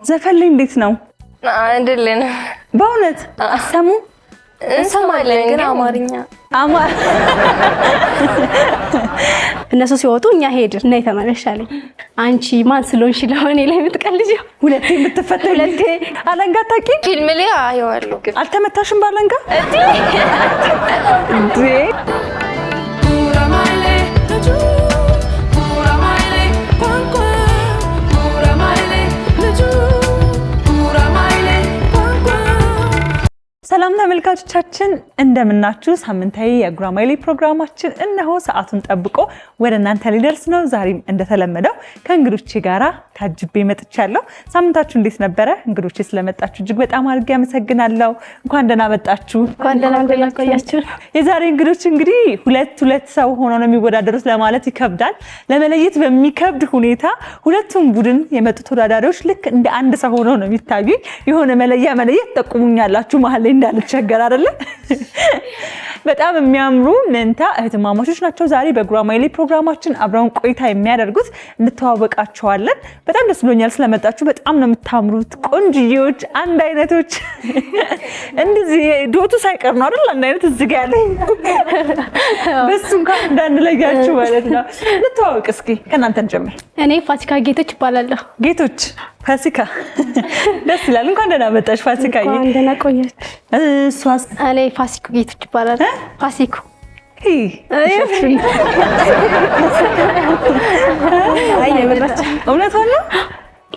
ዘፈን ላይ እንዴት ነው? አይደለም በእውነት ሰሙ እንሰማለን ግን አማርኛ እነሱ ሲወጡ እኛ ሄድን እና ተመለሻለኝ። አንቺ ማን ስለሆንሽ ለሆነ ላይ የምትቀልጂው? ሁለቴ የምትፈተኝ ሁለቴ አለንጋ ታቂ ፊልም ላይ አየዋለሁ ግን አልተመታሽም ባለንጋ እንዴ? ሰላም ተመልካቾቻችን እንደምናችሁ። ሳምንታዊ የጉራማይሌ ፕሮግራማችን እነሆ ሰዓቱን ጠብቆ ወደ እናንተ ሊደርስ ነው። ዛሬም እንደተለመደው ከእንግዶቼ ጋራ ታጅቤ መጥቻለሁ። ሳምንታችሁ እንዴት ነበረ? እንግዶቼ ስለመጣችሁ እጅግ በጣም አድርጌ አመሰግናለሁ። እንኳን ደህና መጣችሁ። እንኳን ደህና ቆያችሁ። የዛሬ እንግዶች እንግዲህ ሁለት ሰው ሆነው ነው የሚወዳደሩት ለማለት ይከብዳል። ለመለየት በሚከብድ ሁኔታ ሁለቱም ቡድን የመጡ ተወዳዳሪዎች ልክ እንደ አንድ ሰው ሆነው ነው የሚታዩኝ። የሆነ መለየት ጠቁሙኛላችሁ መሀል ላይ እንዳልቸገር አይደለ? በጣም የሚያምሩ መንታ እህትማማቾች ናቸው። ዛሬ በጉራማይሌ ፕሮግራማችን አብረውን ቆይታ የሚያደርጉት እንተዋወቃቸዋለን። በጣም ደስ ብሎኛል ስለመጣችሁ። በጣም ነው የምታምሩት፣ ቆንጅዬዎች፣ አንድ አይነቶች። እንደዚህ ዶቱ ሳይቀር ነው አይደል? አንድ አይነት እዚህ ጋር ያለኝ በሱ እንኳን እንዳንለያችሁ ማለት ነው። እንተዋወቅ እስኪ፣ ከእናንተ እንጀምር። እኔ ፋሲካ ጌቶች እባላለሁ። ጌቶች ፋሲካ፣ ደስ ይላል። እንኳን ደህና መጣሽ ፋሲካ። እንኳን ደህና ቆያችሁ። እሷስ? እኔ ፋሲኩ ጌቶች እባላለሁ። ፋሲኩ እውነት ሆነ?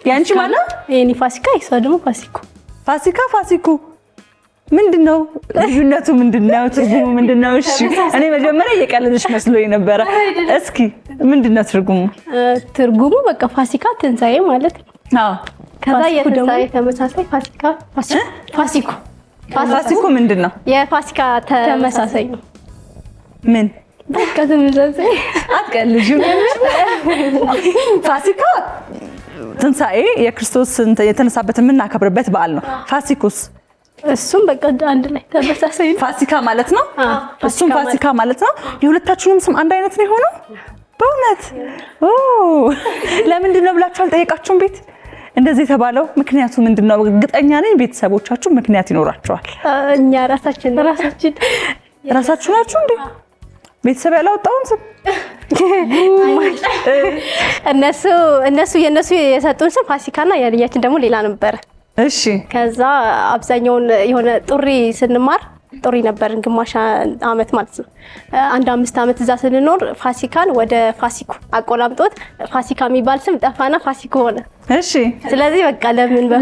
ያንቺ ማለት የኔ ፋሲካ፣ እሷ ደግሞ ፋሲኩ። ፋሲኩ ምንድነው ልዩነቱ? ምንድነው ትርጉሙ? ምንድነው? እሺ እኔ መጀመሪያ እየቀለድሽ መስሎኝ ነበረ። እስኪ ምንድነው ትርጉሙ? ትርጉሙ በቃ ፋሲካ ትንሳኤ ማለት ነው። አዎ። ከዛ የትንሳኤ ተመሳሳይ ፋሲኩ ምንድነው? የፋሲካ ተመሳሳይ ነው። ምን በቃ ተመሳሳይ አትቀልጂ። ፋሲካ ትንሳኤ የክርስቶስ የተነሳበት የምናከብርበት በዓል ነው። ፋሲኩስ? እሱም በቃ አንድ ላይ ተመሳሳይ ነው። ፋሲካ ማለት ነው። እሱም ፋሲካ ማለት ነው። የሁለታችሁም ስም አንድ አይነት ነው የሆነው? በእውነት ለምንድን ነው ብላችሁ አልጠየቃችሁም? ቤት እንደዚህ የተባለው ምክንያቱ ምንድን ነው? እርግጠኛ ነኝ ቤተሰቦቻችሁ ምክንያት ይኖራቸዋል። እኛ ራሳችን ናችሁ እንዴ? ቤተሰብ ያላወጣውን ስም እነሱ የሰጡን ስም ፋሲካና የልያችን ደግሞ ሌላ ነበረ። እሺ። ከዛ አብዛኛውን የሆነ ጥሪ ስንማር ጥሪ ነበርን፣ ግማሽ አመት ማለት ነው። አንድ 5 አመት እዛ ስንኖር ፋሲካን ወደ ፋሲኩ አቆላምጦት ፋሲካ የሚባል ስም ጠፋና ፋሲኩ ሆነ። እሺ። ስለዚህ በቃ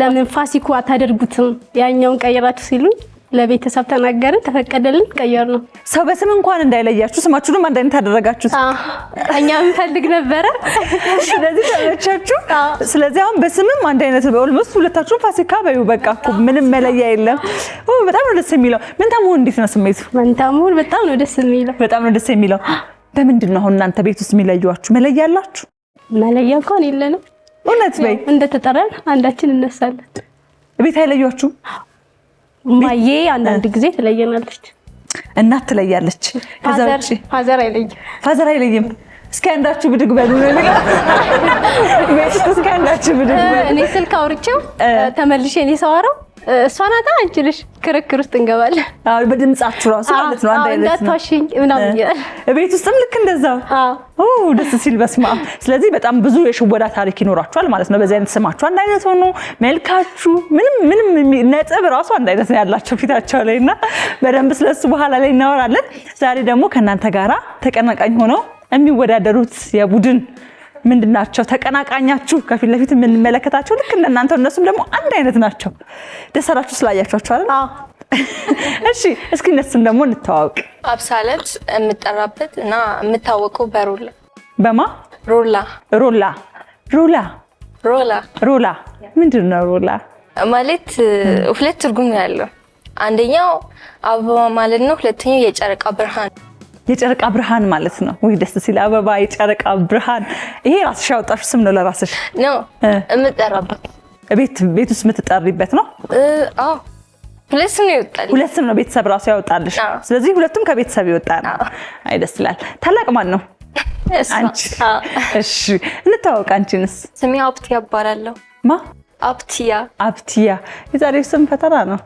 ለምን ፋሲኩ አታደርጉትም ያኛውን ቀይራችሁ ሲሉኝ ለቤተሰብ ተናገርን፣ ተፈቀደልን፣ ቀየር ነው። ሰው በስም እንኳን እንዳይለያችሁ ስማችሁንም አንድ አይነት አደረጋችሁት። እኛ እንፈልግ ነበረ። ስለዚህ ተመቻችሁ። ስለዚህ አሁን በስምም አንድ አይነት በኦልሞስት ሁለታችሁም ፋሲካ በዩ። በቃ እኮ ምንም መለያ የለም። በጣም ነው ደስ የሚለው። መንታ መሆን እንዴት ነው ስሜቱ? መንታ መሆን በጣም ነው ደስ የሚለው። በጣም ነው ደስ የሚለው። በምንድን ነው አሁን እናንተ ቤት ውስጥ የሚለዩዋችሁ? መለያ አላችሁ? መለያ እንኳን የለንም። እውነት በይ። እንደተጠራን አንዳችን እነሳለን። ቤት አይለዩዋችሁ? ማዬ አንዳንድ ጊዜ ትለየናለች። እናት ትለያለች። ከዛ ውጪ ፋዘር አይለይም። እስኪ አንዳችሁ ብድግ በሉ ነው የሚለው። እስኪ አንዳችሁ ብድግ በሉ። እኔ ስልክ አውርቼው ተመልሼ እኔ ሳወራው እሷ ናት አንቺ ነሽ ክርክር ውስጥ እንገባለን። አዎ በድምጻችሁ ራሱ ማለት ነው አንድ አይነት ነው። እንዳትዋሽኝ ምናምን ይላል። ቤት ውስጥም ልክ እንደዛው። ደስ ሲል በስማ። ስለዚህ በጣም ብዙ የሽወዳ ታሪክ ይኖራችኋል ማለት ነው። በዚህ አይነት ስማችሁ አንድ አይነት ሆኖ መልካችሁ ምንም ነጥብ ራሱ አንድ አይነት ነው ያላችሁ ፊታቸው ላይና በደንብ ስለሱ በኋላ ላይ እናወራለን። ዛሬ ደግሞ ከእናንተ ጋራ ተቀናቃኝ ሆነው የሚወዳደሩት የቡድን ምንድናቸው? ተቀናቃኛችሁ ከፊት ለፊት የምንመለከታቸው ልክ እንደናንተ እነሱም ደግሞ አንድ አይነት ናቸው። ደሰራችሁ ስላያችኋቸው አይደል? እሺ እስኪ እነሱን ደግሞ እንተዋወቅ። አብሳለት የምጠራበት እና የምታወቀው በሮላ። በማ? ሮላ ምንድን ነው? ሮላ ማለት ሁለት ትርጉም ያለው፣ አንደኛው አበባ ማለት ነው፣ ሁለተኛው የጨረቃ ብርሃን። የጨረቃ ብርሃን ማለት ነው። ወይ ደስ ሲል አበባ፣ የጨረቃ ብርሃን። ይሄ ራስሽ ያወጣሽ ስም ነው ለራስሽ ነው የምጠራበት? ቤት ውስጥ የምትጠሪበት ነው? አዎ ሁለት ስም ነው ይወጣል። ሁለት ስም ነው ቤተሰብ ራሱ ያወጣልሽ። ስለዚህ ሁለቱም ከቤተሰብ ይወጣ ነው። አይ ደስ ይላል። ታላቅ ማን ነው? አንቺ። እሺ እንተዋወቅ። አንቺንስ? ስሜ ሀብት ያባላለሁ። ማ? አብቲያ የዛሬው ስም ፈተና ነው።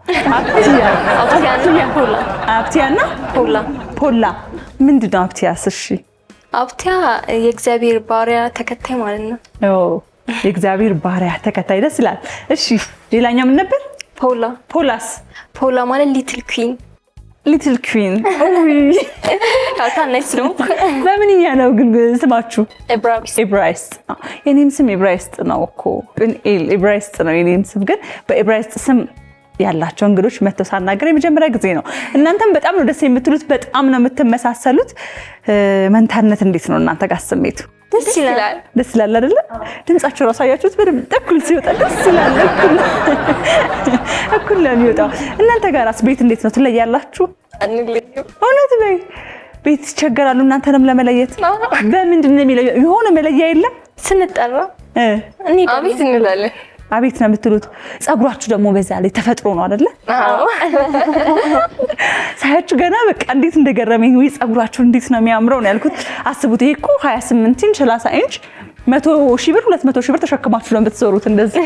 አብቲያና ፖላ ምንድን ነው አብቲያስ? እሺ አብቲያ የእግዚአብሔር ባሪያ ተከታይ ማለት ነው። የእግዚአብሔር ባሪያ ተከታይ ደስ ይላል። እሺ ሌላኛው ምን ነበር? ፖላ ማለት ሊትል ኩዊን ታናሽ ነው። በምንኛ ነው ግን ስማችሁ? ኤብራይስጥ። የኔም ስም ኤብራይስጥ ነው እኮ ኤብራይስጥ ነው የኔም ስም። ግን በኤብራይስጥ ስም ያላቸው እንግዶች መጥተው ሳናገር የመጀመሪያ ጊዜ ነው። እናንተም በጣም ነው ደስ የምትሉት፣ በጣም ነው የምትመሳሰሉት። መንታነት እንዴት ነው እናንተ ጋር ስሜቱ? ደስ ይላል አይደለ? ድምጻችሁ ራሱ አያችሁት በደምብ እኩል ሲወጣ ደስ ይላል። እኩል ነው የሚወጣው። እናንተ ጋርስ ቤት እንዴት ነው? ትለያላችሁ? እውነት በይ ቤት ይቸገራሉ እናንተንም ለመለየት? በምንድን ነው የሚለየው? የሆነ መለያ የለም? ስንጠራ አቤት እንላለን። አቤት ነው የምትሉት። ጸጉራችሁ ደግሞ በዛ ላይ ተፈጥሮ ነው አይደለ? ሳያችሁ ገና በቃ እንዴት እንደገረመኝ። ወይ ጸጉራችሁ እንዴት ነው የሚያምረው ነው ያልኩት። አስቡት ይሄ እኮ 28 ኢንች 30 ኢንች 100,000 ብር 200,000 ብር ተሸክማችሁ ነው የምትዞሩት። እንደዚህ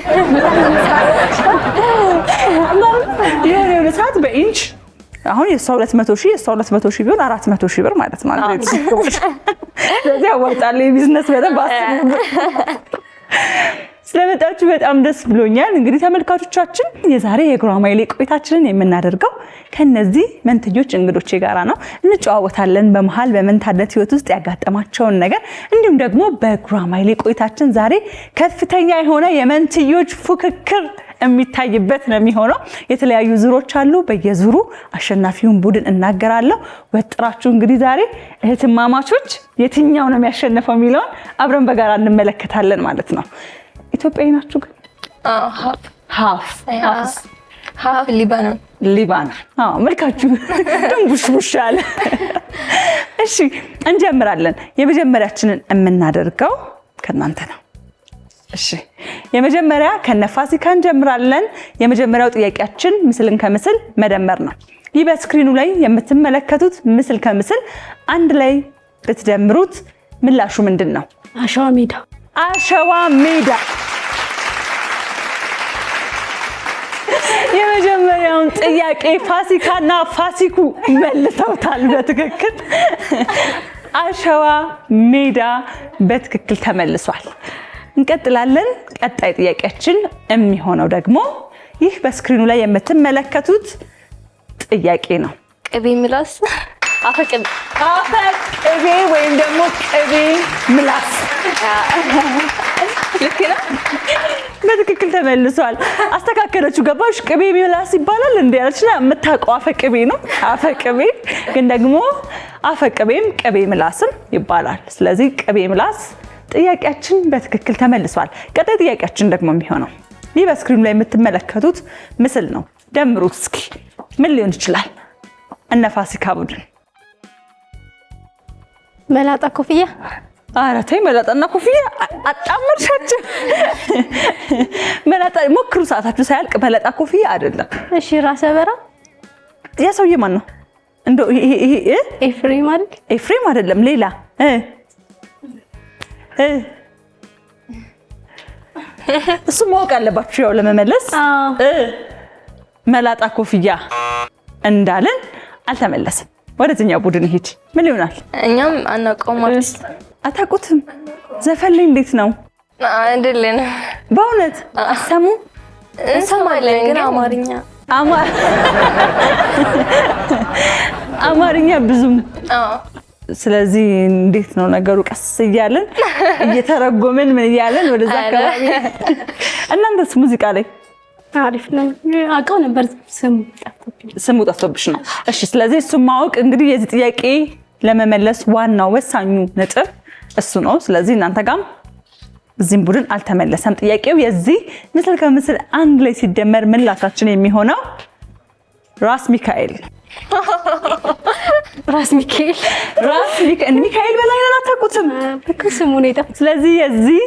የሆነ ሰዓት በኢንች አሁን የሷ 200,000 የሷ 200,000 ቢሆን 400,000 ብር ማለት ነው። ስለዚህ ያዋጣል የቢዝነስ በደንብ አስቡ። ስለመጣችሁ በጣም ደስ ብሎኛል። እንግዲህ ተመልካቾቻችን የዛሬ የጉራማይሌ ቆይታችንን የምናደርገው ከነዚህ መንትዮች እንግዶቼ ጋራ ነው። እንጨዋወታለን በመሃል በመንታነት ህይወት ውስጥ ያጋጠማቸውን ነገር፣ እንዲሁም ደግሞ በጉራማይሌ ቆይታችን ዛሬ ከፍተኛ የሆነ የመንትዮች ፉክክር የሚታይበት ነው የሚሆነው። የተለያዩ ዙሮች አሉ። በየዙሩ አሸናፊውን ቡድን እናገራለሁ። ወጥራችሁ እንግዲህ ዛሬ እህትማማቾች የትኛው ነው የሚያሸንፈው የሚለውን አብረን በጋራ እንመለከታለን ማለት ነው። ኢትዮጵያዊ ናችሁ ግን? ሃፍ ሊባኖን። መልካችሁ ድንቡሽቡሽ አለ። እሺ እንጀምራለን። የመጀመሪያችንን የምናደርገው ከእናንተ ነው። እሺ የመጀመሪያ ከነፋሲካ እንጀምራለን። የመጀመሪያው ጥያቄያችን ምስልን ከምስል መደመር ነው። ይህ በስክሪኑ ላይ የምትመለከቱት ምስል ከምስል አንድ ላይ ብትደምሩት ምላሹ ምንድን ነው? አሸዋ ሜዳ። የመጀመሪያውን ጥያቄ ፋሲካና ፋሲኩ መልሰውታል በትክክል። አሸዋ ሜዳ በትክክል ተመልሷል። እንቀጥላለን። ቀጣይ ጥያቄያችን የሚሆነው ደግሞ ይህ በስክሪኑ ላይ የምትመለከቱት ጥያቄ ነው። ቅቤ ምላስ። ቅቤ ወይም ደግሞ ቅቤ ምላስ። ልክ ነው። በትክክል ተመልሷል። አስተካከለችው። ገባሽ? ቅቤ ምላስ ይባላል እንዴ ያለች የምታውቀው አፈ ቅቤ ነው። አፈ ቅቤ ግን ደግሞ አፈ ቅቤም ቅቤ ምላስም ይባላል። ስለዚህ ቅቤ ምላስ ጥያቄያችን በትክክል ተመልሷል። ቀጣይ ጥያቄያችን ደግሞ የሚሆነው ይህ በስክሪኑ ላይ የምትመለከቱት ምስል ነው። ደምሩት እስኪ ምን ሊሆን ይችላል? እነ ፋሲካ ቡድን መላጣ ኮፍያ። ኧረ ተይ መላጣና ኮፍያ አጣመርሻችሁ። መላጣ ሞክሩ፣ ሰዓታችሁ ሳያልቅ። መላጣ ኮፍያ አይደለም። እሺ ራሰ በራ። ያ ሰውዬ ማን ነው? እንደው ይሄ ኤፍሬም አይደል? ኤፍሬም አይደለም፣ ሌላ እሱ ማወቅ አለባችሁ ያው ለመመለስ። መላጣ ኮፍያ እንዳለን አልተመለሰም። ወደዚህኛው ቡድን ሂድ። ምን ይሆናል? እኛም አናውቀውም። አታውቁትም? ዘፈን ላይ እንዴት ነው? አይደለም። በእውነት አሰሙ? እንሰማለን ግን አማርኛ ብዙም። ስለዚህ እንዴት ነው ነገሩ? ቀስ እያለን እየተረጎምን ምን እያለን ወደዛ አካባቢ። እናንተስ ሙዚቃ ላይ አሪፍ ነው። አውቀው ነበር፣ ስሙ ጠፍቶብሽ ነው። እሺ ስለዚህ እሱን ማወቅ እንግዲህ የዚህ ጥያቄ ለመመለስ ዋናው ወሳኙ ነጥብ እሱ ነው። ስለዚህ እናንተ ጋርም እዚህም ቡድን አልተመለሰም ጥያቄው። የዚህ ምስል ከምስል አንድ ላይ ሲደመር ምላሻችን የሚሆነው ራስ ሚካኤል። ሚካኤል በላይ ነው። አታውቁትም? ስሙ ነው የጠፋው። ስለዚህ የዚህ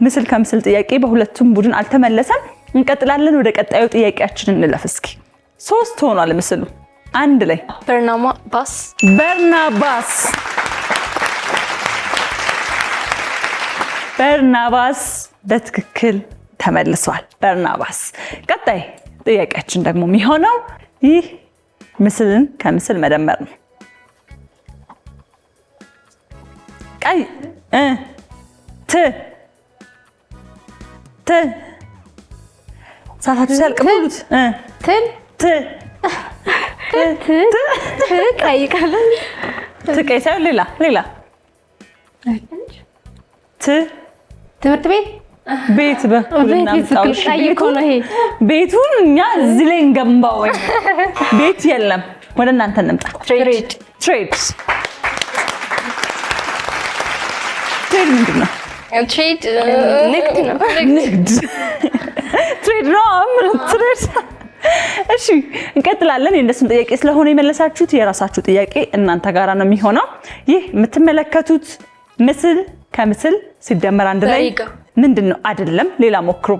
ምስል ከምስል ጥያቄ በሁለቱም ቡድን አልተመለሰም። እንቀጥላለን። ወደ ቀጣዩ ጥያቄያችን እንለፍ እስኪ። 3 ሆኗል ምስሉ አንድ ላይ። በርናባስ በትክክል ተመልሷል በርናባስ። ቀጣይ ጥያቄያችን ደግሞ የሚሆነው ይህ ምስልን ከምስል መደመር ነው። ቀይ ት ሰዓታችሁ ሲያልቅ ሙሉት ቀይ ቀለም ቀይ ሳይሆን ሌላ ትምህርት ቤት በኩል እናምጣው። ቤቱን እኛ እዚህ ላይ እንገንባው። ቤት የለም፣ ወደ እናንተ እንምጣ። ትሬድ ምንድን ነው? ንግድ ትሬድ ነው። እሺ እንቀጥላለን። የእነሱን ጥያቄ ስለሆነ የመለሳችሁት የራሳችሁ ጥያቄ እናንተ ጋራ ነው የሚሆነው። ይህ የምትመለከቱት ምስል ከምስል ሲደመር አንድ ላይ ምንድን ነው? አይደለም፣ ሌላ ሞክሩ።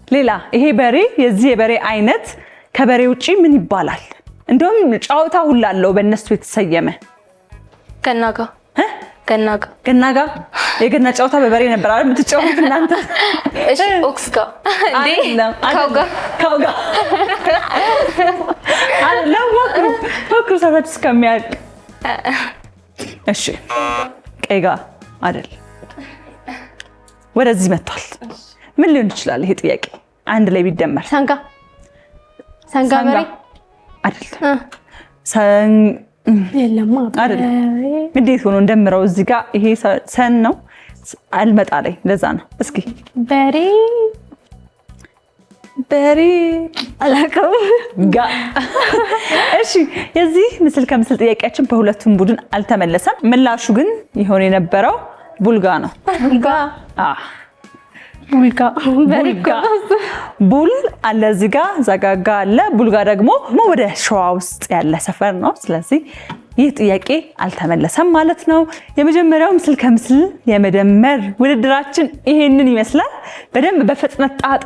ሌላ ይሄ በሬ የዚህ የበሬ አይነት ከበሬ ውጪ ምን ይባላል? እንደውም ጨዋታ ሁላ አለው በእነሱ የተሰየመ። ገናጋ የገና ጨዋታ በበሬ ነበር አይደል የምትጫወቱት እናንተ? እሺ ኦክስጋ ካውጋ አይደለም። ሞክሩ ሰዓታችሁ እስከሚያልቅ። እሺ ቀይጋ አይደል፣ ወደዚህ መጥቷል። ምን ሊሆን ይችላል ይሄ ጥያቄ? አንድ ላይ ቢደመር ሳንጋ በሬ አይደል? የለማ አይደለም። እንዴት ሆኖ እንደምረው እዚህ ጋር ይሄ ሰን ነው አልመጣ ላይ ለዛ ነው። እስኪ በሬ አላቀው ጋ። እሺ የዚህ ምስል ከምስል ጥያቄያችን በሁለቱም ቡድን አልተመለሰም። ምላሹ ግን ይሆን የነበረው ቡልጋ ነው። ቡልጋ ቡል አለ እዚህ ጋር፣ ዘጋጋ አለ። ቡልጋ ደግሞ ወደ ሸዋ ውስጥ ያለ ሰፈር ነው። ስለዚህ ይህ ጥያቄ አልተመለሰም ማለት ነው። የመጀመሪያው ምስል ከምስል የመደመር ውድድራችን ይሄንን ይመስላል። በደንብ በፍጥነት ጣጣ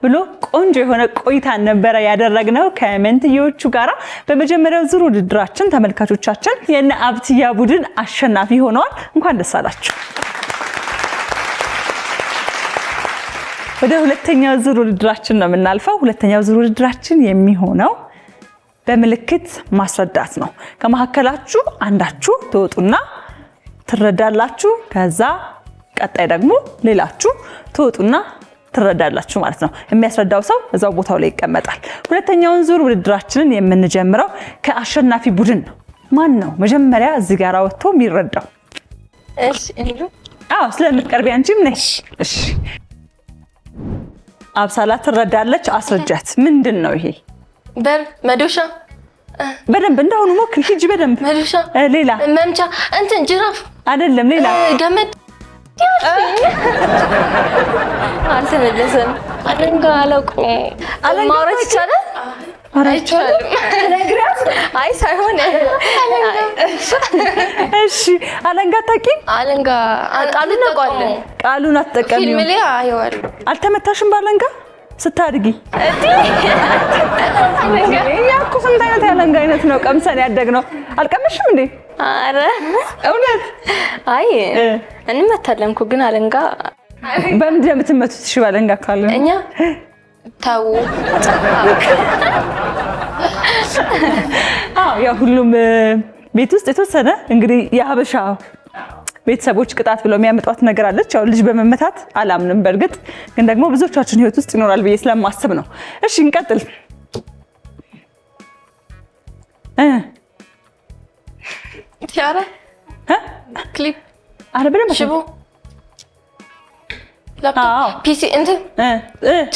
ብሎ ቆንጆ የሆነ ቆይታ ነበረ ያደረግነው ከመንትዮቹ ጋራ። በመጀመሪያው ዙር ውድድራችን ተመልካቾቻችን የነ አብትያ ቡድን አሸናፊ ሆነዋል። እንኳን ደስ አላችሁ። ወደ ሁለተኛው ዙር ውድድራችን ነው የምናልፈው። ሁለተኛው ዙር ውድድራችን የሚሆነው በምልክት ማስረዳት ነው። ከመካከላችሁ አንዳችሁ ትወጡና ትረዳላችሁ። ከዛ ቀጣይ ደግሞ ሌላችሁ ትወጡና ትረዳላችሁ ማለት ነው። የሚያስረዳው ሰው እዛው ቦታው ላይ ይቀመጣል። ሁለተኛውን ዙር ውድድራችንን የምንጀምረው ከአሸናፊ ቡድን ነው። ማን ነው መጀመሪያ እዚህ ጋር ወጥቶ የሚረዳው? ስለምትቀርቢ አንቺም ነሽ። እሺ አብሳላ ትረዳለች። አስረጃት። ምንድን ነው ይሄ? መዶሻ። በደንብ እንደሆኑ ሞክሪ። ሂጂ በደንብ። መዶሻ። ሌላ መምቻ። ጅራፍ አይደለም። ሌላ ገመድ። አልተመለሰም። አለንጋ። አላውቅም። ማውራት ይቻላል? አይቻልም። አይ ሳይሆን እሺ አለንጋ አታውቂም? አለንጋ ቃሉን አውቀዋለሁ። ቃሉን አትጠቀሚው። ፊልም ላይ አየዋለሁ። አልተመታሽም ባለንጋ ስታድጊ? ያኩ ስንት አይነት ያለንጋ አይነት ነው ቀምሰን ያደግነው። አልቀመሽም እንዴ? ኧረ እውነት? አይ እንመታለን እኮ ግን አለንጋ በምንድን ነው የምትመቱት? እሺ ባለንጋ ካለ እኛ ታው ያው ሁሉም ቤት ውስጥ የተወሰነ እንግዲህ የሀበሻ ቤተሰቦች ቅጣት ብለው የሚያመጧት ነገር አለች። ያው ልጅ በመመታት አላምንም። በእርግጥ ግን ደግሞ ብዙዎቻችን ህይወት ውስጥ ይኖራል ብዬ ስለማስብ ነው። እሺ እንቀጥል። ቲያራ፣ ክሊፕ፣ በደንብ ሽቦ፣ ላፕቶፕ፣ ፒሲ፣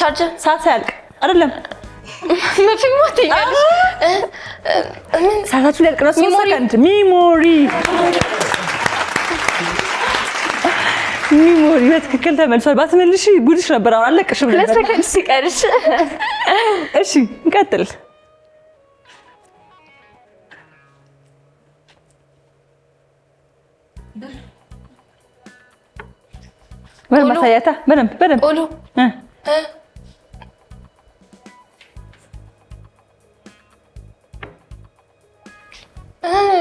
ቻርጀር። ሰዓት ሳያልቅ አይደለም መፊሞት ይያለሽ። ሰዓታችሁ ሊያልቅ ነው። 3 ሰከንድ። ሚሞሪ በትክክል ተመልሷል። ባትመልሺ ጉድሽ ነበር። አሁን አለቅሽም ነበር። 2 ሰከንድ ሲቀርሽ። እሺ እንቀጥል። በደንብ አሳያታ። በደንብ ቆሎ፣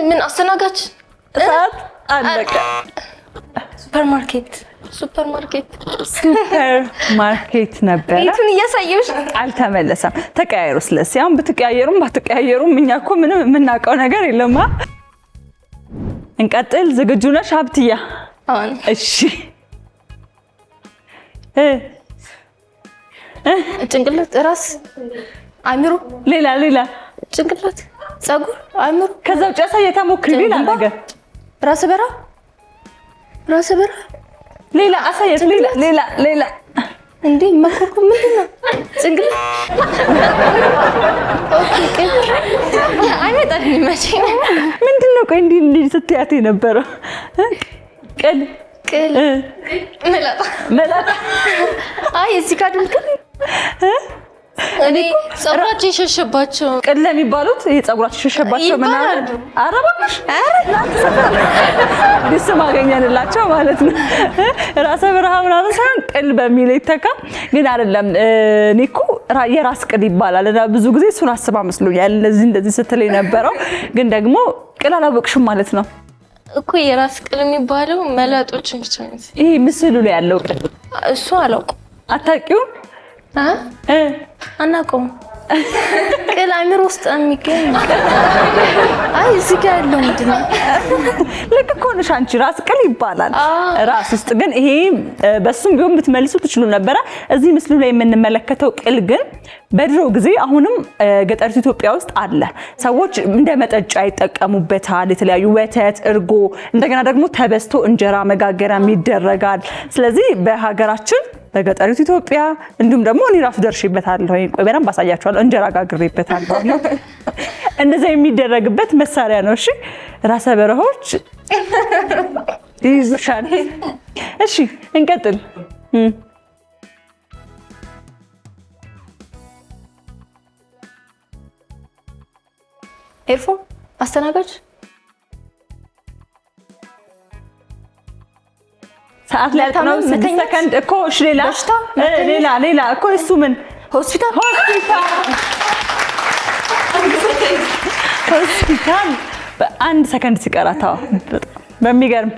ምን አስተናጋጅ። ሰዓት አለቀ። ሱፐርማርኬት ነበረ። ቤቱን እያሳየሁሽ አልተመለሰም። ተቀያየሩ። ስለዚህ አሁን ብትቀያየሩም ባትቀያየሩም እኛ እኮ ምንም የምናውቀው ነገር የለማ። እንቀጥል። ዝግጁ ነሽ ሀብትያ? አሁን እሺ። ጭንቅላት፣ ራስ፣ አእምሮ፣ ሌላ ጭንቅላት፣ ፀጉር፣ አእምሮ። ከዛ ውጭ አሳየታ ሞክሪ። ሌላ ነገር ራስ በራ ሌላ አሳየት። ሌላ እንዴ መኮርኩ ምንድን ነው? ጭንቅላት። ኦኬ ቅል አይመጣልኝ መቼ ነው? ምንድን ነው? ቆይ እንዲህ ስትያት የነበረው ቅል መላጣ። አይ እዚህ ጋር ድምቅል እኔ ፀጉራቸው የሸሸባቸው ቅል ለሚባሉት ይሄ ፀጉራቸው የሸሸባቸው ምናምን አረባሽ ስም አገኘንላቸው ማለት ነው። ራሰ በረሃ ምናምን ሳይሆን ቅል በሚል ይተካ። ግን አይደለም። እኔ እኮ የራስ ቅል ይባላል እና ብዙ ጊዜ እሱን አስባ መስሎኛል እንደዚህ ስትል የነበረው። ግን ደግሞ ቅል አላወቅሽም ማለት ነው እኮ። የራስ ቅል የሚባለው መላጦችን ብቻ ነው። ይሄ ምስሉ ላይ ያለው ቅል እሱ አላውቅም። አታውቂውም? አናውቀውም። ቅል አእምሮ ውስጥ የሚገኝ አይ እዚህ ጋር ያለው ምንድን ነው? ልክ እኮ ነሽ አንቺ። ራስ ቅል ይባላል ራስ ውስጥ። ግን ይሄ በሱም ቢሆን ብትመልሱ ትችሉ ነበረ። እዚህ ምስሉ ላይ የምንመለከተው ቅል ግን በድሮ ጊዜ አሁንም ገጠሪቱ ኢትዮጵያ ውስጥ አለ። ሰዎች እንደ መጠጫ ይጠቀሙበታል። የተለያዩ ወተት፣ እርጎ፣ እንደገና ደግሞ ተበስቶ እንጀራ መጋገሪያም ይደረጋል። ስለዚህ በሀገራችን በገጠሪቱ ኢትዮጵያ እንዲሁም ደግሞ እኔ ራሱ ደርሼበታለሁ። ቆይ በደንብ አሳያችኋለሁ። እንጀራ ጋግሬበታለሁ። እንደዛ የሚደረግበት መሳሪያ ነው። እሺ ራሰ በረሆች ይዙሻል። እሺ እንቀጥል። ኤርፎን አስተናጋጅ ሰዓት ላይ ነው። 6 ሰከንድ እኮ። እሺ ሌላ እኮ እሱ ምን ሆስፒታል በአንድ ሰከንድ ሲቀራት። በሚገርም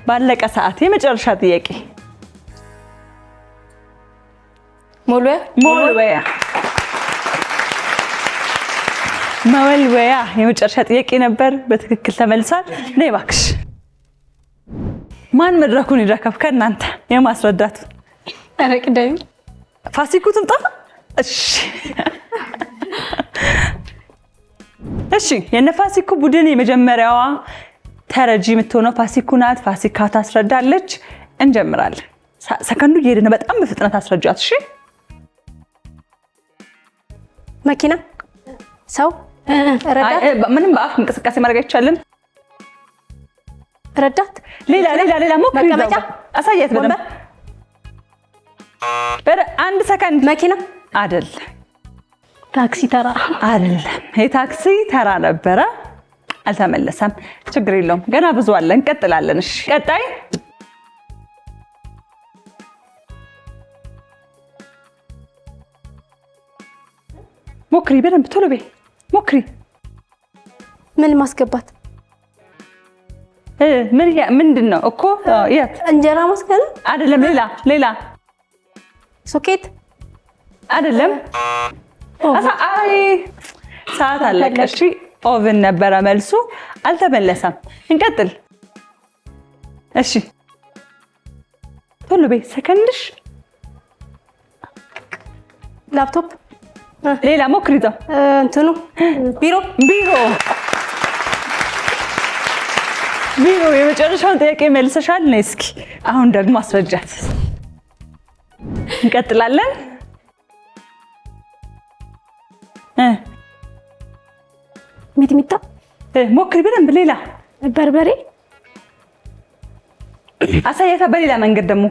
ባለቀ ሰዓት የመጨረሻ ጥያቄ መወልወያ የመጨረሻ ጥያቄ ነበር። በትክክል ተመልሷል። ነይ እባክሽ። ማን መድረኩን ይረከብ ከእናንተ የማስረዳቱ? አረቅዳይ ፋሲኩ ትምጣ። እሺ የነ ፋሲኩ ቡድን የመጀመሪያዋ ተረጂ የምትሆነው ፋሲኩ ናት። ፋሲካ ታስረዳለች። እንጀምራለን። ሰከንዱ እየሄደ ነው። በጣም በፍጥነት አስረጃት። እሺ መኪና፣ ሰው፣ ረዳት። ምንም በአፍ እንቅስቃሴ ማድረግ አይቻልም። ረዳት። ሌላ ሞክሪ። መቀመጫ፣ አሳያት በደንብ። አንድ ሰከንድ። መኪና አይደል? ታክሲ ተራ አይደለም። የታክሲ ተራ ነበረ። አልተመለሰም። ችግር የለውም። ገና ብዙ አለ። እንቀጥላለን። እሺ ቀጣይ ሞክሪ። በደንብ ቶሎ በይ። ሞክሪ። ምን ማስገባት? ምንድን ነው እኮ? የት? እንጀራ ማስገባት አይደለም። ሌላ ሶኬት አይደለም። አይ ሰዓት አለቀ። እሺ ኦቭን ነበረ መልሱ። አልተመለሰም። እንቀጥል። እሺ ቶሎ በይ። ሰከንድሽ። ላፕቶፕ። ሌላ ሞክሪ። እንትኑ ቢሮ የመጨረሻውን ጥያቄ መልሰሻል። ነይ እስኪ አሁን ደግሞ አስረጃት። እንቀጥላለን። ሚጥሚጣ ሞክሪ በደንብ። ሌላ በርበሬ አሳያታ። በሌላ መንገድ ደግሞ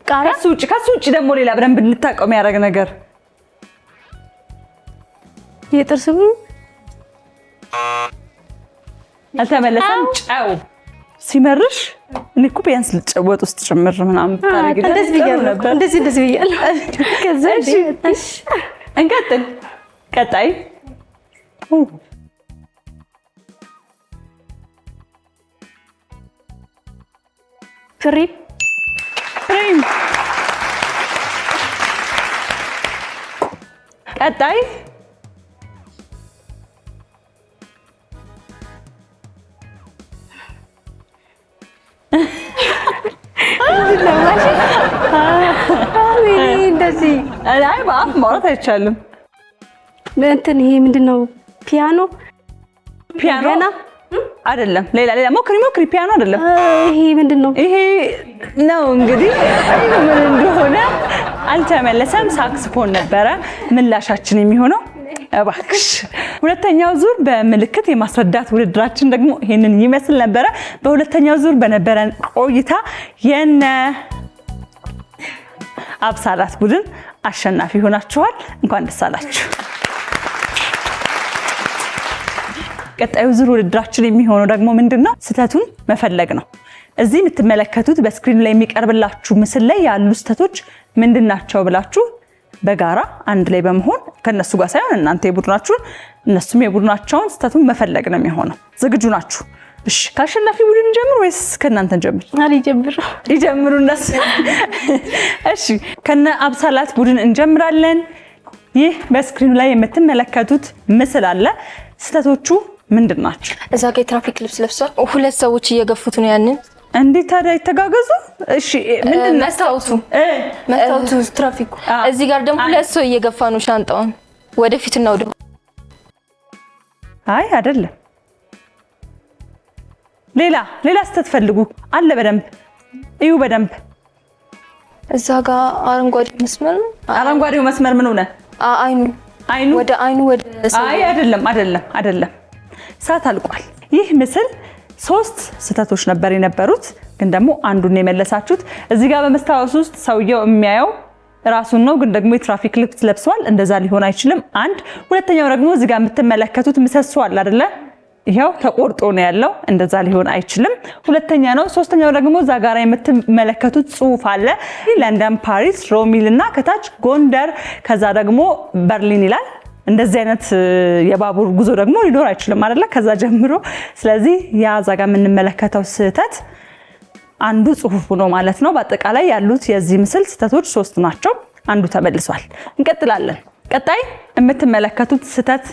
ቃሪያ። ከሱ ውጭ ደግሞ ሌላ በደንብ እንድታውቀው የሚያደርግ ነገር። የጥርስ አልተመለሰም። ጨው ሲመርሽ እኔ እኮ ቢያንስ ልጨወጥ ውስጥ ጭምር ምናምን ታረጊ ነበር። እንደዚህ ብያለሁ። ከዛ እንቀጥል። ቀጣይ ፍሬም ቀጣይ እንደዚህ አይ በአፍ ማውራት አይቻልም። እንትን ይሄ ምንድነው? ፒያኖ አይደለም። ሌላ ሞክሪ። ፒያኖ አይደለም። ይሄ ምንድነው? ይሄ ነው እንግዲህ ምን እንደሆነ አልተመለሰም። ሳክስፎን ነበረ ምላሻችን የሚሆነው። እባክሽ ሁለተኛው ዙር በምልክት የማስረዳት ውድድራችን ደግሞ ይሄንን ይመስል ነበረ። በሁለተኛው ዙር በነበረን ቆይታ የነ አብሳላት ቡድን አሸናፊ ሆናችኋል። እንኳን ደስ አላችሁ። ቀጣዩ ዙር ውድድራችን የሚሆነው ደግሞ ምንድነው? ስህተቱን መፈለግ ነው። እዚህ የምትመለከቱት በስክሪኑ ላይ የሚቀርብላችሁ ምስል ላይ ያሉ ስህተቶች ምንድናቸው ብላችሁ በጋራ አንድ ላይ በመሆን ከነሱ ጋር ሳይሆን እናንተ የቡድናችሁን እነሱም የቡድናቸውን ስህተቱን መፈለግ ነው የሚሆነው። ዝግጁ ናችሁ? እሺ፣ ከአሸናፊ ቡድን ጀምር ወይስ ከእናንተ ጀምር? ይጀምሩ እነሱ። እሺ፣ ከነ አብሳላት ቡድን እንጀምራለን። ይህ በስክሪኑ ላይ የምትመለከቱት ምስል አለ። ስህተቶቹ ምንድን ናቸው? እዛ ጋር የትራፊክ ልብስ ለብሷል። ሁለት ሰዎች እየገፉት ነው ያንን። እንዴት ታዲያ ይተጋገዙ? እሺ ምንድን ነው? መስታወቱ ትራፊኩ። እዚህ ጋር ደግሞ ሁለት ሰው እየገፋ ነው ሻንጣውን ወደፊትና ወደ አይ አይደለም። ሌላ ስህተት ፈልጉ አለ። በደንብ እዩ፣ በደንብ እዛ ጋር አረንጓዴው መስመር ምን ሆነ? አይኑ ወደ አይ አይደለም። ሰዓት አልቋል። ይህ ምስል 3 ስህተቶች ነበር የነበሩት፣ ግን ደግሞ አንዱን የመለሳችሁት። እዚህ ጋር በመስታወት ውስጥ ሰውየው የሚያየው ራሱን ነው፣ ግን ደግሞ የትራፊክ ልብስ ለብሷል። እንደዛ ሊሆን አይችልም። አንድ ሁለተኛው ደግሞ እዚህ ጋር የምትመለከቱት ምሰሶ አለ አይደለ? ይሄው ተቆርጦ ነው ያለው። እንደዛ ሊሆን አይችልም። ሁለተኛ ነው። ሶስተኛው ደግሞ እዛ ጋር የምትመለከቱት ጽሑፍ አለ። ለንደን፣ ፓሪስ፣ ሮሚል እና ከታች ጎንደር፣ ከዛ ደግሞ በርሊን ይላል። እንደዚህ አይነት የባቡር ጉዞ ደግሞ ሊኖር አይችልም አይደለ? ከዛ ጀምሮ። ስለዚህ ያ እዛ ጋር የምንመለከተው ስህተት አንዱ ጽሑፉ ነው ማለት ነው። በአጠቃላይ ያሉት የዚህ ምስል ስህተቶች 3 ናቸው። አንዱ ተመልሷል። እንቀጥላለን። ቀጣይ የምትመለከቱት ስህተት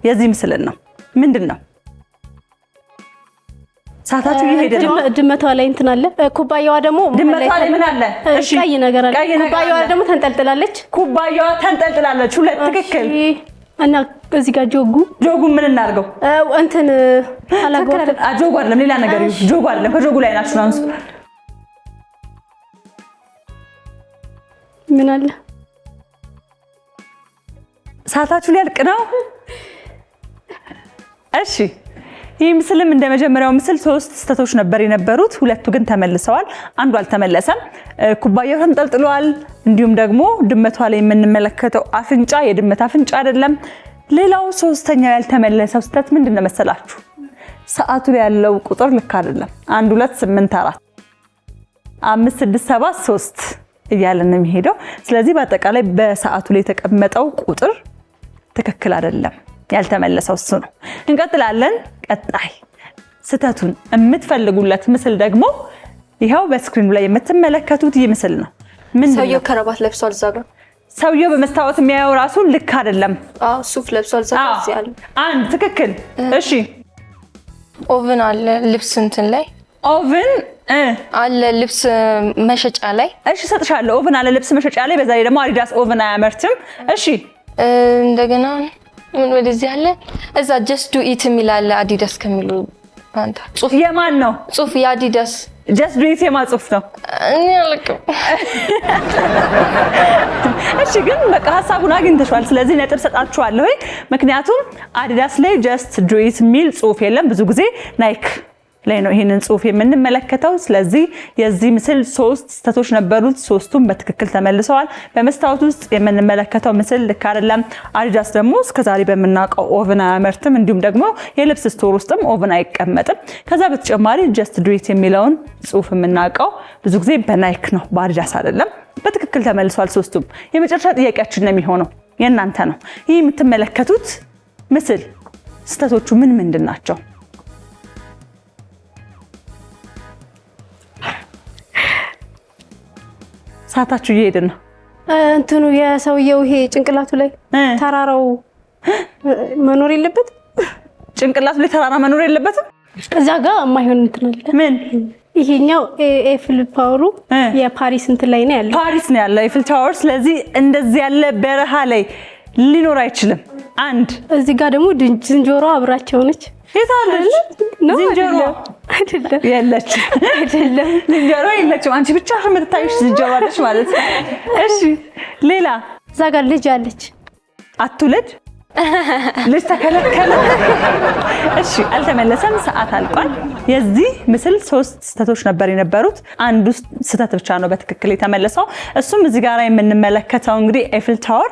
የዚህ ምስልን ነው። ምንድን ነው? ሰዓታችሁ እየሄደ ነው። ድመቷ ላይ እንትን አለ። ኩባያዋ ደግሞ ድመቷ ላይ ምን አለ? እሺ፣ ቀይ ነገር አለ። ኩባያዋ ደግሞ ተንጠልጥላለች። ሁለት ትክክል። እና እዚህ ጋር ጆጉ ምን እናርገው? እንትን አላገው ጆጉ አይደለም፣ ሌላ ነገር ይሁን። ጆጉ አይደለም፣ ከጆጉ ላይ ናችሁ አንሱ። ምን አለ? ሰዓታችሁ ሊያልቅ ነው። እሺ፣ ይህ ምስልም እንደ መጀመሪያው ምስል 3 ስህተቶች ነበር የነበሩት። 2 ግን ተመልሰዋል። አንዱ አልተመለሰም። ኩባያው ተንጠልጥሏል። እንዲሁም ደግሞ ድመቷ ላይ የምንመለከተው አፍንጫ የድመት አፍንጫ አይደለም። ሌላው ሶስተኛው ያልተመለሰው ስህተት ምንድነው መሰላችሁ? ሰዓቱ ላይ ያለው ቁጥር ልክ አይደለም። 1 2 8 4 5 6 7 3 እያለን ነው የሚሄደው። ስለዚህ በአጠቃላይ በሰዓቱ ላይ የተቀመጠው ቁጥር ትክክል አይደለም። ያልተመለሰው እሱ ነው። እንቀጥላለን። ቀጣይ ስህተቱን የምትፈልጉለት ምስል ደግሞ ይሄው በስክሪኑ ላይ የምትመለከቱት ይህ ምስል ነው። ሰውየው ከረባት ለብሷል። እዛ ጋር ሰውየው በመስታወት የሚያየው ራሱን ልክ አይደለም። ሱፍ ለብሷል። እዛ ጋር ያለ አንድ ትክክል። እሺ፣ ኦቨን አለ ልብስ እንትን ላይ ኦቨን አለ ልብስ መሸጫ ላይ። እሺ፣ ሰጥሻለሁ። ኦቨን አለ ልብስ መሸጫ ላይ። በዛ ላይ ደግሞ አዲዳስ ኦቨን አያመርትም። እሺ፣ እንደገና ምን ወደዚህ አለ። እዛ ጀስት ዱ ኢት የሚላል አዲዳስ ከሚሉ አንተ ጽሁፍ የማን ነው? ጽሁፍ የአዲዳስ ጀስት ዱ ኢት የማን ጽሁፍ ነው? እኔ አልቅም። እሺ፣ ግን በቃ ሐሳቡን አግኝተሻል። ስለዚህ ነጥብ ሰጣችኋለሁ። ምክንያቱም አዲዳስ ላይ ጀስት ዱ ኢት የሚል ጽሁፍ የለም። ብዙ ጊዜ ናይክ ላይ ነው ይሄንን ጽሁፍ የምንመለከተው። ስለዚህ የዚህ ምስል 3 ስህተቶች ነበሩት። 3ቱም በትክክል ተመልሰዋል። በመስታወት ውስጥ የምንመለከተው ምስል ልክ አይደለም። አዲዳስ ደግሞ እስከዛሬ በምናውቀው ኦቨን አያመርትም። እንዲሁም ደግሞ የልብስ ስቶር ውስጥም ኦቨን አይቀመጥም። ከዛ በተጨማሪ ጀስት ዱ ኢት የሚለውን ጽሁፍ የምናውቀው ብዙ ጊዜ በናይክ ነው፣ በአዲዳስ አይደለም። በትክክል ተመልሷል 3ቱም። የመጨረሻ ጥያቄያችን ነው የሚሆነው የእናንተ ነው። ይህ የምትመለከቱት ምስል ስህተቶቹ ምንድን ናቸው? ሰዓታችሁ እየሄድን ነው። እንትኑ የሰውየው ይሄ ጭንቅላቱ ላይ ተራራው መኖር የለበትም። ጭንቅላቱ ላይ ተራራ መኖር የለበትም። እዛ ጋር የማይሆን እንትን አለ። ምን ይሄኛው ኤፍል ታወሩ የፓሪስ እንትን ላይ ነው ያለው። ፓሪስ ነው ያለው ኤፍል ታወር። ስለዚህ እንደዚህ ያለ በረሃ ላይ ሊኖር አይችልም። አንድ እዚህ ጋር ደግሞ ዝንጀሮ አብራቸው ነች። የታለች ዝንጀሮ? አይደለም የለችም። አይደለም ዝንጀሮ የለችም። አንቺ ብቻ የምትታይሽ ዝንጀሮ አለች ማለት ነው። እሺ ሌላ እዛ ጋር ልጅ አለች። አትውለድ ልጅ ተከለከለ። እሺ አልተመለሰም። ሰዓት አልቋል። የዚህ ምስል 3 ስህተቶች ነበር የነበሩት። አንዱ ስህተት ብቻ ነው በትክክል የተመለሰው። እሱም እዚህ ጋር የምንመለከተው እንግዲህ ኤፍል ታወር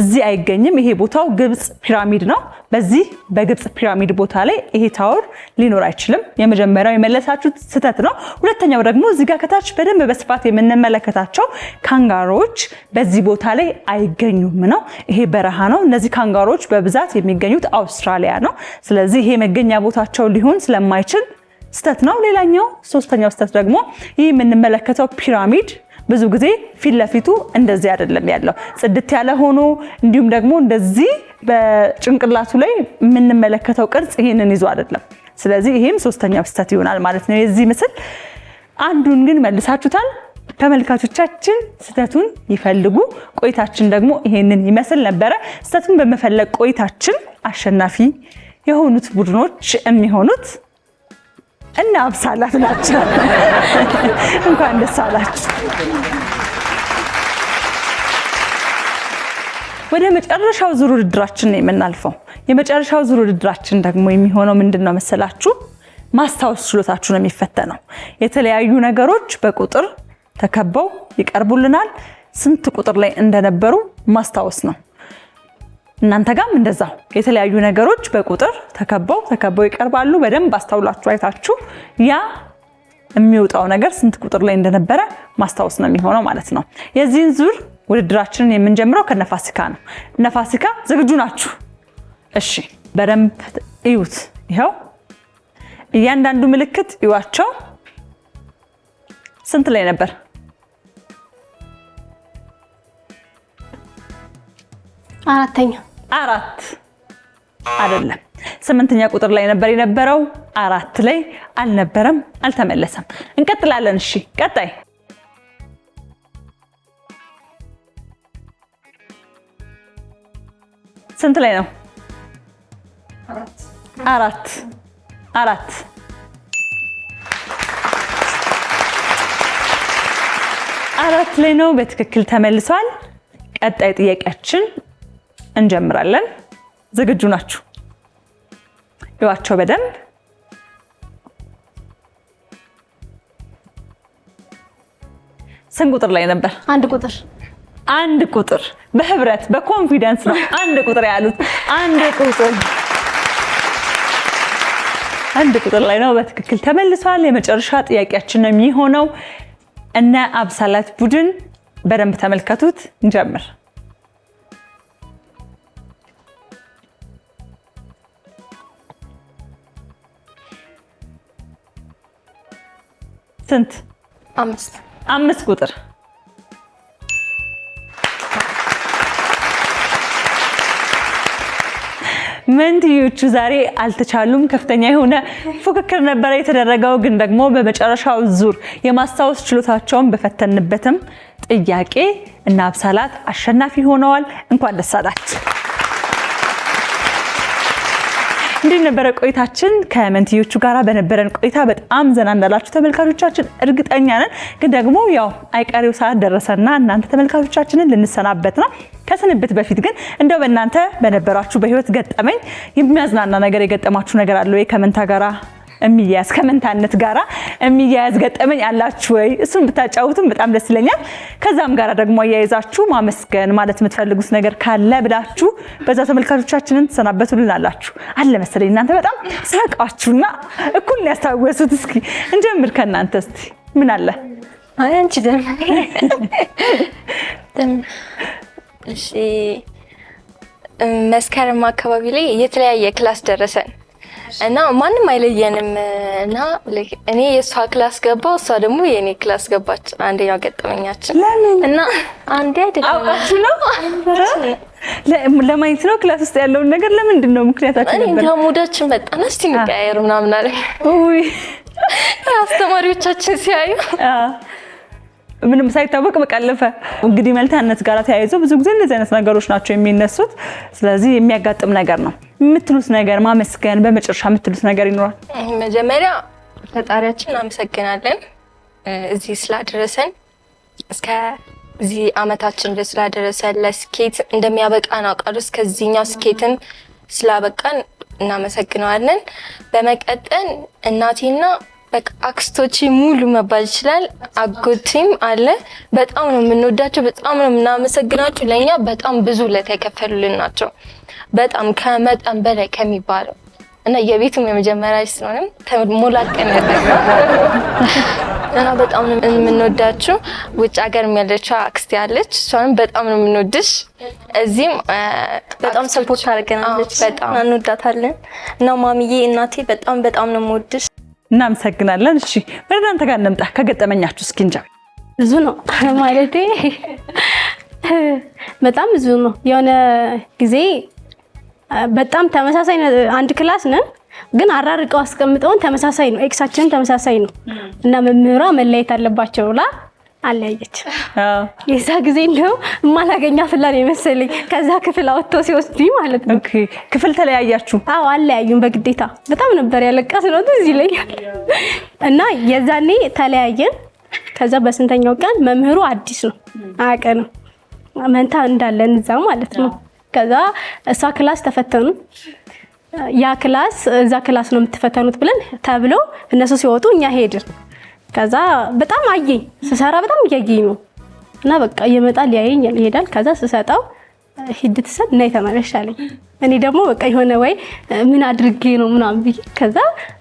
እዚህ አይገኝም። ይሄ ቦታው ግብጽ ፒራሚድ ነው። በዚህ በግብጽ ፒራሚድ ቦታ ላይ ይሄ ታወር ሊኖር አይችልም። የመጀመሪያው የመለሳችሁት ስህተት ነው። ሁለተኛው ደግሞ እዚህ ጋር ከታች በደንብ በስፋት የምንመለከታቸው ካንጋሮዎች በዚህ ቦታ ላይ አይገኙም ነው። ይሄ በረሃ ነው። እነዚህ ካንጋሮዎች በብዛት የሚገኙት አውስትራሊያ ነው። ስለዚህ ይሄ መገኛ ቦታቸው ሊሆን ስለማይችል ስህተት ነው። ሌላኛው ሶስተኛው ስህተት ደግሞ ይህ የምንመለከተው ፒራሚድ ብዙ ጊዜ ፊት ለፊቱ እንደዚህ አይደለም ያለው፣ ጽድት ያለ ሆኖ እንዲሁም ደግሞ እንደዚህ በጭንቅላቱ ላይ የምንመለከተው ቅርጽ ይሄንን ይዞ አይደለም። ስለዚህ ይሄም ሶስተኛው ስህተት ይሆናል ማለት ነው የዚህ ምስል። አንዱን ግን መልሳችሁታል። ተመልካቾቻችን ስህተቱን ይፈልጉ። ቆይታችን ደግሞ ይሄንን ይመስል ነበረ። ስህተቱን በመፈለግ ቆይታችን አሸናፊ የሆኑት ቡድኖች የሚሆኑት እና አብሳላት ናቸው። እንኳን ደስ አላችሁ። ወደ መጨረሻው ዙር ውድድራችን ነው የምናልፈው። የመጨረሻው ዙር ውድድራችን ደግሞ የሚሆነው ምንድነው መሰላችሁ? ማስታወስ ችሎታችሁ ነው የሚፈተነው። የተለያዩ ነገሮች በቁጥር ተከበው ይቀርቡልናል። ስንት ቁጥር ላይ እንደነበሩ ማስታወስ ነው። እናንተ ጋርም እንደዛው የተለያዩ ነገሮች በቁጥር ተከበው ይቀርባሉ። በደንብ አስተውላችሁ አይታችሁ ያ የሚወጣው ነገር ስንት ቁጥር ላይ እንደነበረ ማስታወስ ነው የሚሆነው ማለት ነው። የዚህን ዙር ውድድራችንን የምንጀምረው ከነፋሲካ ነው። ነፋሲካ ዝግጁ ናችሁ? እሺ በደንብ እዩት። ይኸው እያንዳንዱ ምልክት እዩዋቸው። ስንት ላይ ነበር? አራተኛ። 4 አይደለም፣ 8ኛ ቁጥር ላይ ነበር የነበረው። 4 ላይ አልነበረም፣ አልተመለሰም። እንቀጥላለን። እሺ ቀጣይ ስንት ላይ ነው? 4 ላይ ነው። በትክክል ተመልሷል። ቀጣይ ጥያቄያችን እንጀምራለን። ዝግጁ ናችሁ? ይዋቸው በደንብ ስንት ቁጥር ላይ ነበር? አንድ ቁጥር በህብረት በኮንፊደንስ ነው አንድ ቁጥር ያሉት። አንድ ቁጥር ላይ ነው። በትክክል ተመልሷል። የመጨረሻ ጥያቄያችን ነው የሚሆነው። እነ አብሳላት ቡድን በደንብ ተመልከቱት። እንጀምር። ስንት? 5 ቁጥር። መንትዮቹ ዛሬ አልተቻሉም። ከፍተኛ የሆነ ፉክክር ነበረ የተደረገው። ግን ደግሞ በመጨረሻው ዙር የማስታወስ ችሎታቸውን በፈተንበትም ጥያቄ እና አብሳላት አሸናፊ ሆነዋል። እንኳን ደስ አላችሁ። እንዴት ነበረ ቆይታችን? ከመንትዮቹ ጋራ በነበረን ቆይታ በጣም ዘና እንዳላችሁ ተመልካቾቻችን እርግጠኛ ነን። ግን ደግሞ ያው አይቀሬው ሰዓት ደረሰና እናንተ ተመልካቾቻችንን ልንሰናበት ነው። ከስንብት በፊት ግን እንደው በእናንተ በነበራችሁ በህይወት ገጠመኝ የሚያዝናና ነገር የገጠማችሁ ነገር አለ ወይ? ከመንታ ጋራ የሚያያዝ ከመንታነት ጋራ የሚያያዝ ገጠመኝ አላችሁ ወይ? እሱን ብታጫውቱም በጣም ደስ ይለኛል። ከዛም ጋራ ደግሞ አያይዛችሁ ማመስገን ማለት የምትፈልጉት ነገር ካለ ብላችሁ በዛ ተመልካቾቻችንን ተሰናበቱልን አላችሁ አለ መሰለኝ። እናንተ በጣም ሳቃችሁና እኩል ያስታወሱት። እስኪ እንጀምር ከእናንተ። እስቲ ምን አለ? አይ አንቺ ደም እሺ መስከረም አካባቢ ላይ የተለያየ ክላስ ደረሰን እና ማንም አይለየንም እና እኔ የሷ ክላስ ገባው እሷ ደግሞ የኔ ክላስ ገባች። አንደኛው ገጠመኛችን እና አንዴ አይደለም አውቃችሁ ነው ለማየት ነው ክላስ ውስጥ ያለውን ነገር ለምንድን ነው ምክንያታችን ነበር? እንዴ ሙዳችን በጣም እስቲ እንቀያየር ምናምን አለ። ኡይ አስተማሪዎቻችን ሲያዩ ምንም ሳይታወቅ በቃ አለፈ። እንግዲህ መልታነት ጋር ተያይዞ ብዙ ጊዜ እንደዚህ አይነት ነገሮች ናቸው የሚነሱት። ስለዚህ የሚያጋጥም ነገር ነው። የምትሉት ነገር ማመስገን በመጨረሻ የምትሉት ነገር ይኖራል? መጀመሪያ ፈጣሪያችን እናመሰግናለን እዚህ ስላደረሰን እስከዚህ አመታችን ድረስ ስላደረሰን ለስኬት እንደሚያበቃን አውቃለሁ። እስከዚህኛው ስኬትም ስላበቃን እናመሰግናለን። በመቀጠል እናቴና በቃ አክስቶቼ ሙሉ መባል ይችላል አጎቴም አለ። በጣም ነው የምንወዳቸው፣ በጣም ነው የምናመሰግናቸው። ለኛ በጣም ብዙ ለተከፈሉልን ናቸው፣ በጣም ከመጠን በላይ ከሚባለው እና የቤቱም የመጀመሪያ ስለሆነም ተሞላቀን እና በጣም ነው የምንወዳቸው። ውጭ ሀገር ያለችው አክስቴ አለች፣ እሷንም በጣም ነው የምንወድሽ። እዚህም በጣም ሰፖርት አድርገናለች፣ በጣም እንወዳታለን። እና ማሚዬ እናቴ በጣም ነው የምወድሽ። እናመሰግናለን። እሺ ወደ እናንተ ጋር እንምጣ። ከገጠመኛችሁ እስኪ እንጀምር። ብዙ ነው ማለቴ በጣም ብዙ ነው። የሆነ ጊዜ በጣም ተመሳሳይ አንድ ክላስ ነን ግን አራርቀው አስቀምጠውን ተመሳሳይ ነው፣ ኤክሳችንን ተመሳሳይ ነው እና መምህሯ መለየት አለባቸው ብላ አለያየች። የዛ ጊዜ እንደው ማላገኛት ፍላኔ መሰለኝ ከዛ ክፍል አወጥቶ ሲወስዱኝ ማለት ነው። ኦኬ ክፍል ተለያያችሁ? አዎ አለያዩን በግዴታ። በጣም ነበር ያለቀስነው እዚህ ላይ እና የዛኔ ተለያየን። ከዛ በስንተኛው ቀን መምህሩ አዲስ ነው አያውቀንም፣ መንታ እንዳለን እዛ ማለት ነው። ከዛ እሷ ክላስ ተፈተኑ። ያ ክላስ እዛ ክላስ ነው የምትፈተኑት ብለን ተብሎ እነሱ ሲወጡ እኛ ሄድን። ከዛ በጣም አየኝ ስሰራ በጣም እያየኝ ነው እና በቃ ይመጣል ያየኝ ይሄዳል። ከዛ ስሰጣው ሂድ ትሰጥ እና ተመለሽ አለኝ። እኔ ደግሞ በቃ የሆነ ወይ ምን አድርጌ ነው ምናምን ብዬ ከዛ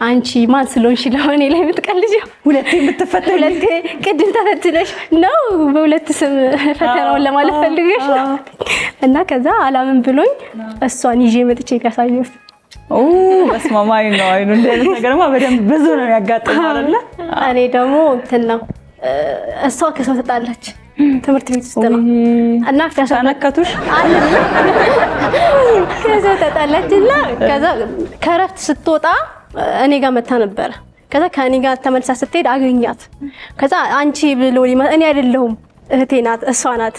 አንቺ ማን ስለሆንሽ ለሆነ ላይ የምትቀልጂው ሁለቴ የምትፈተኝ ሁለቴ ቅድም ተፈትነሽ ነው በሁለት ስም ፈተናውን ለማለት ፈልገሽ ነው እና ከዛ አላምን ብሎኝ እሷን ይዤ መጥቼ ያሳየሁት። ኦ በስማማይ ነው አይኑ እንደዚህ ነገርማ በደንብ ብዙ ነው ያጋጠመው አይደለ? እኔ ደግሞ እንትን ነው እሷ ከሰው ተጣላች ትምህርት ቤት ውስጥ ነው እና ተነከቱሽ ከሰው ተጣላችና ከዛ ከረፍት ስትወጣ እኔ ጋር መታ ነበር። ከዛ ከኔ ጋር ተመልሳ ስትሄድ አገኛት። ከዛ አንቺ ብሎ እኔ አይደለሁም እህቴ ናት እሷ ናት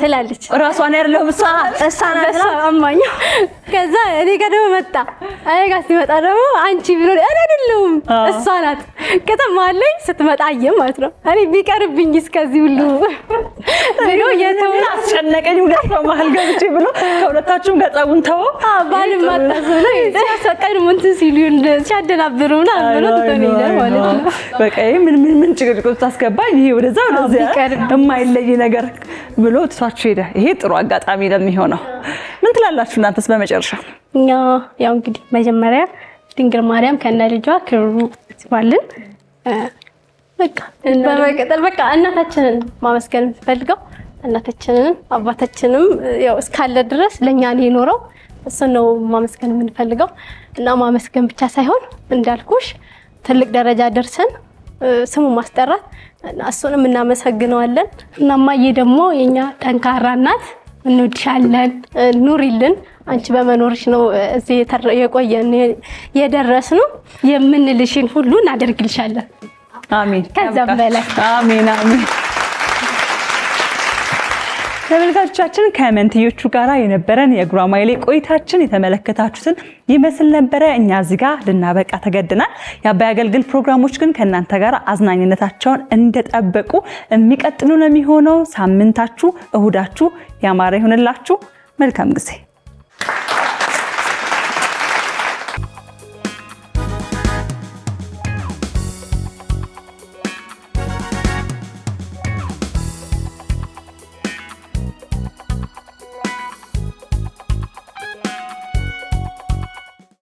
ትላለች። ራሷን ያለው እሷ ናት አማኝ። ከዛ እኔ ጋር ደግሞ መጣ። እኔ ጋር ሲመጣ ደግሞ አንቺ ብሎ እኔ አይደለሁም እሷ ናት ከተማለኝ ስትመጣ አየም ማለት ነው። እኔ ቢቀርብኝ እስከዚህ ሁሉ ብሎ የተወራ አስጨነቀኝ። ሁለት ሰው መሀል ገብቼ ብሎ ከሁለታችሁም ገጣውን ተው ባል ማጣዝ ነው ያሰቀኝ ሞንት ሲሉ ሲያደናብሩና ብሎ ተቆኔ ማለት ነው። በቃ ምን ጭቅጭቅ ታስገባኝ ይሄ ወደዛ ወደዛ ለይ ነገር ብሎ ትቷችሁ ሄደ። ይሄ ጥሩ አጋጣሚ ለሚሆነው ምን ትላላችሁ እናንተስ? በመጨረሻ እኛ ያው እንግዲህ መጀመሪያ ድንግል ማርያም ከነ ልጇ ክብሩ ይስባልን በቃ በመቀጠል በቃ እናታችንን ማመስገን ፈልገው እናታችንን አባታችንም ያው እስካለ ድረስ ለኛ ነው የኖረው እሱ ነው ማመስገን የምንፈልገው እና ማመስገን ብቻ ሳይሆን እንዳልኩሽ ትልቅ ደረጃ ደርሰን ስሙ ማስጠራት እሱንም እናመሰግነዋለን። እናማዬ ደግሞ የኛ ጠንካራ እናት እንወድሻለን፣ ኑሪልን። አንቺ በመኖርሽ ነው እዚህ የቆየን የደረስነው። የምንልሽን ሁሉ እናደርግልሻለን። አሜን። ከዛም በላይ አሜን አሜን። ተመልካቾቻችን ከመንትዮቹ ጋራ የነበረን የጉራማይሌ ቆይታችን የተመለከታችሁትን ይመስል ነበረ። እኛ እዚህ ጋር ልናበቃ ተገድናል። የአባይ አገልግል ፕሮግራሞች ግን ከእናንተ ጋር አዝናኝነታቸውን እንደጠበቁ የሚቀጥሉ ነው የሚሆነው። ሳምንታችሁ እሁዳችሁ ያማረ ይሁንላችሁ። መልካም ጊዜ